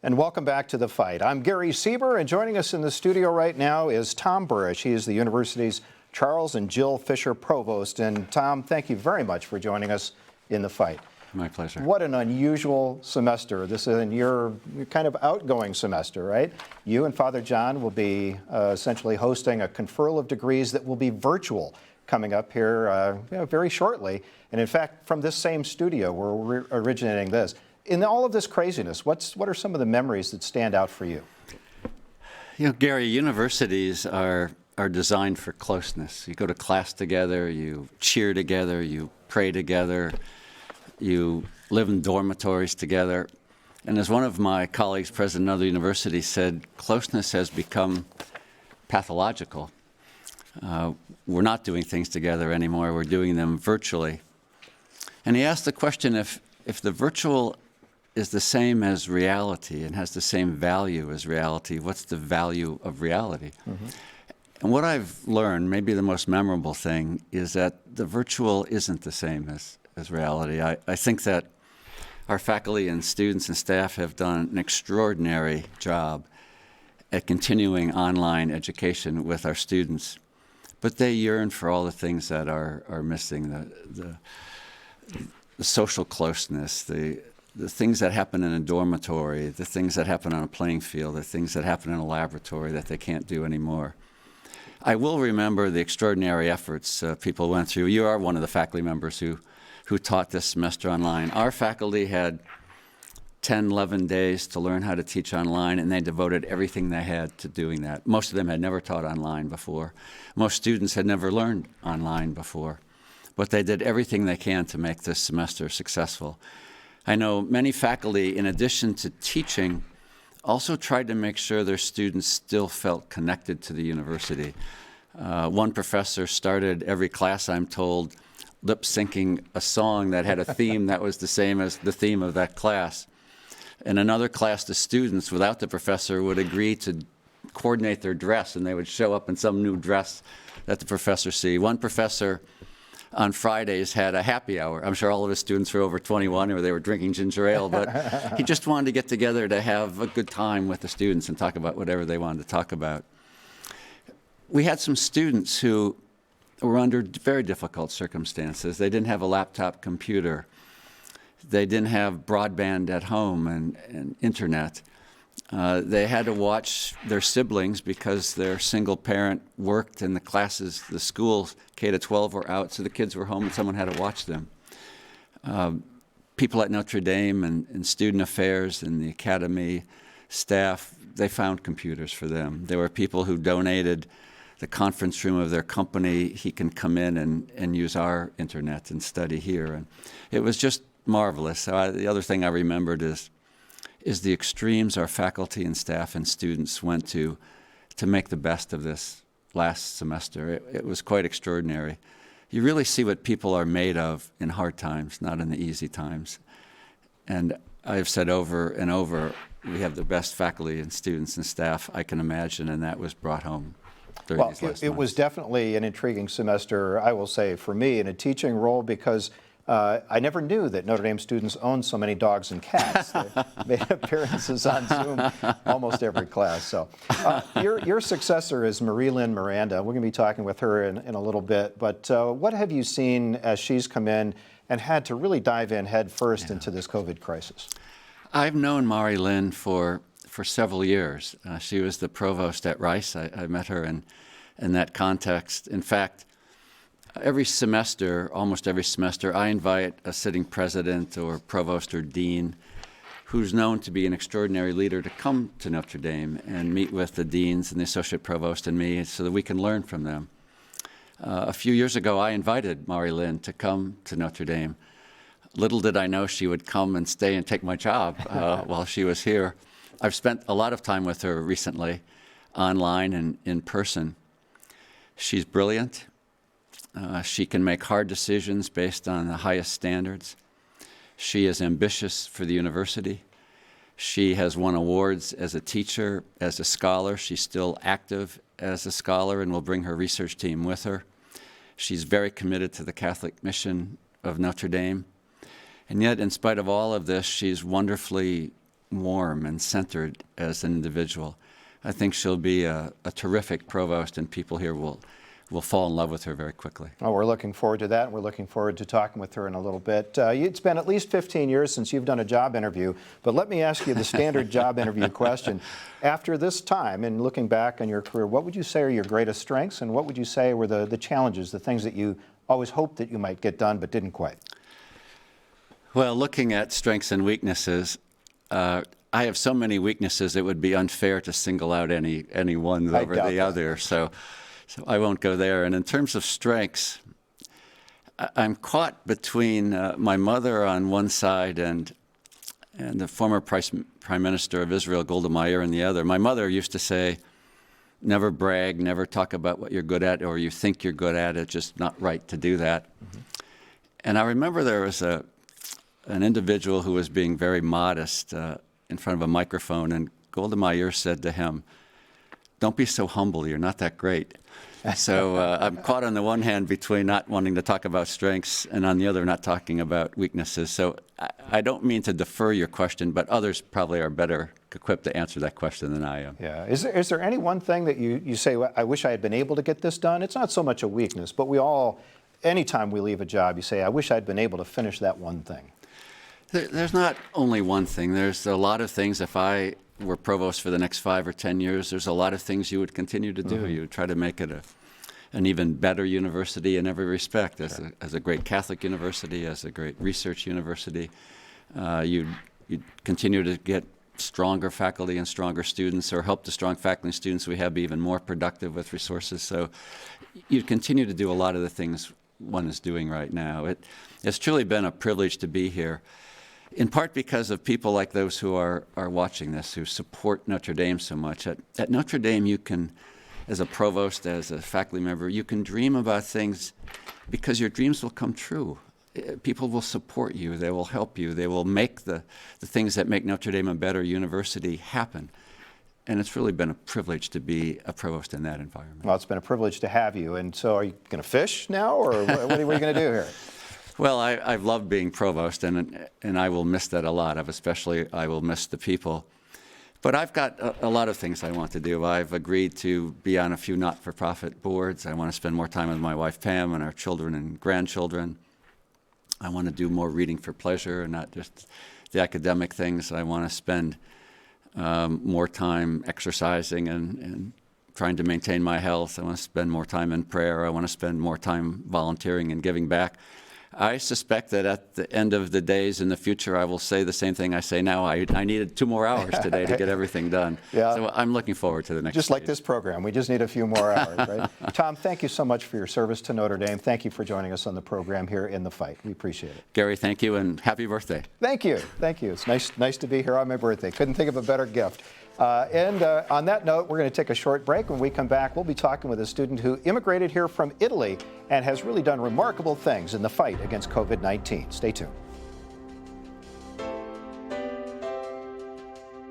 And welcome back to The Fight. I'm Gary Sieber, and joining us in the studio right now is Tom Burish. He is the university's Charles and Jill Fischer Provost. And Tom, thank you very much for joining us in The Fight. My pleasure. What an unusual semester. This is your kind of outgoing semester, right? You and Father John will be essentially hosting a conferral of degrees that will be virtual coming up here very shortly. And in fact, from this same studio where we're originating this. In all of this craziness, what are some of the memories that stand out for you? You know, Gary, universities are designed for closeness. You go to class together, you cheer together, you pray together, you live in dormitories together. And as one of my colleagues, president of another university, said, closeness has become pathological. We're not doing things together anymore. We're doing them virtually. And he asked the question, if the virtual is the same as reality and has the same value as reality, what's the value of reality? Mm-hmm. And what I've learned, maybe the most memorable thing, is that the virtual isn't the same as reality. I think that our faculty and students and staff have done an extraordinary job at continuing online education with our students, but they yearn for all the things that are missing, the social closeness, the things that happen in a dormitory, the things that happen on a playing field, the things that happen in a laboratory that they can't do anymore. I will remember the extraordinary efforts people went through. You are one of the faculty members who taught this semester online. Our faculty had 10, 11 days to learn how to teach online, and they devoted everything they had to doing that. Most of them had never taught online before. Most students had never learned online before. But they did everything they can to make this semester successful. I know many faculty, in addition to teaching, also tried to make sure their students still felt connected to the university. One professor started every class, I'm told, lip-syncing a song that had a theme that was the same as the theme of that class. In another class, the students, without the professor, would agree to coordinate their dress, and they would show up in some new dress that the professor see. One professor on Fridays had a happy hour. I'm sure all of his students were over 21 or they were drinking ginger ale, but he just wanted to get together to have a good time with the students and talk about whatever they wanted to talk about. We had some students who were under very difficult circumstances. They didn't have a laptop computer. They didn't have broadband at home and internet. They had to watch their siblings because their single parent worked and the classes, the schools, K-12 were out, so the kids were home and someone had to watch them. People at Notre Dame and student affairs and the academy staff, they found computers for them. There were people who donated the conference room of their company. He can come in and use our internet and study here. And it was just marvelous. The other thing I remembered is the extremes our faculty and staff and students went to make the best of this last semester. It was quite extraordinary. You really see what people are made of in hard times, not in the easy times. And I've said over and over, we have the best faculty and students and staff I can imagine, and that was brought home during these last months. It was definitely an intriguing semester, I will say, for me in a teaching role, because I never knew that Notre Dame students owned so many dogs and cats. They made appearances on Zoom almost every class. So your successor is Marie-Lynn Miranda. We're going to be talking with her in a little bit. But what have you seen as she's come in and had to really dive in head first into this COVID crisis? I've known Marie-Lynn for several years. She was the provost at Rice. I met her in that context. In fact, every semester, almost every semester, I invite a sitting president or provost or dean who's known to be an extraordinary leader to come to Notre Dame and meet with the deans and the associate provost and me so that we can learn from them. A few years ago, I invited Marie-Lynn to come to Notre Dame. Little did I know she would come and stay and take my job while she was here. I've spent a lot of time with her recently, online and in person. She's brilliant. She can make hard decisions based on the highest standards. She is ambitious for the university. She has won awards as a teacher, as a scholar. She's still active as a scholar and will bring her research team with her. She's very committed to the Catholic mission of Notre Dame. And yet, in spite of all of this, she's wonderfully warm and centered as an individual. I think she'll be a terrific provost, and people here will fall in love with her very quickly. Well, we're looking forward to that, and we're looking forward to talking with her in a little bit. It's been at least 15 years since you've done a job interview, but let me ask you the standard job interview question. After this time, and looking back on your career, what would you say are your greatest strengths, and what would you say were the challenges, the things that you always hoped that you might get done but didn't quite? Well, looking at strengths and weaknesses, I have so many weaknesses it would be unfair to single out any one over the other. So I won't go there. And in terms of strengths, I'm caught between my mother on one side and the former Prime Minister of Israel, Golda Meir, on the other. My mother used to say, never brag, never talk about what you're good at or you think you're good at. It's just not right to do that. Mm-hmm. And I remember there was an individual who was being very modest in front of a microphone, and Golda Meir said to him, "Don't be so humble, you're not that great." So I'm caught on the one hand between not wanting to talk about strengths and on the other not talking about weaknesses. So I don't mean to defer your question, but others probably are better equipped to answer that question than I am. Yeah. Is there any one thing that you say, well, I wish I had been able to get this done? It's not so much a weakness, but we all, anytime we leave a job, you say, I wish I'd been able to finish that one thing. There's not only one thing. There's a lot of things. If I were provost for the next 5 or 10 years, there's a lot of things you would continue to do. Mm-hmm. You would try to make it an even better university in every respect, as a great Catholic university, as a great research university. You'd continue to get stronger faculty and stronger students, or help the strong faculty and students we have be even more productive with resources. So you'd continue to do a lot of the things one is doing right now. It's truly been a privilege to be here, in part because of people like those who are watching this, who support Notre Dame so much. At Notre Dame, you can, as a provost, as a faculty member, you can dream about things because your dreams will come true. People will support you. They will help you. They will make the things that make Notre Dame a better university happen. And it's really been a privilege to be a provost in that environment. Well, it's been a privilege to have you. And so are you going to fish now, or what are you going to do here? Well, I've loved being provost, and I will miss that a lot. I will miss the people. But I've got a lot of things I want to do. I've agreed to be on a few not-for-profit boards. I want to spend more time with my wife, Pam, and our children and grandchildren. I want to do more reading for pleasure and not just the academic things. I want to spend more time exercising and trying to maintain my health. I want to spend more time in prayer. I want to spend more time volunteering and giving back. I suspect that at the end of the days in the future, I will say the same thing I say now. I needed 2 more hours today to get everything done. Yeah. So I'm looking forward to the next Just stage. Like this program. We just need a few more hours, right? Tom, thank you so much for your service to Notre Dame. Thank you for joining us on the program here in The Fight. We appreciate it. Gary, thank you, and happy birthday. Thank you. Thank you. It's nice to be here on my birthday. Couldn't think of a better gift. And on that note, we're going to take a short break. When we come back, we'll be talking with a student who immigrated here from Italy and has really done remarkable things in the fight against COVID-19. Stay tuned.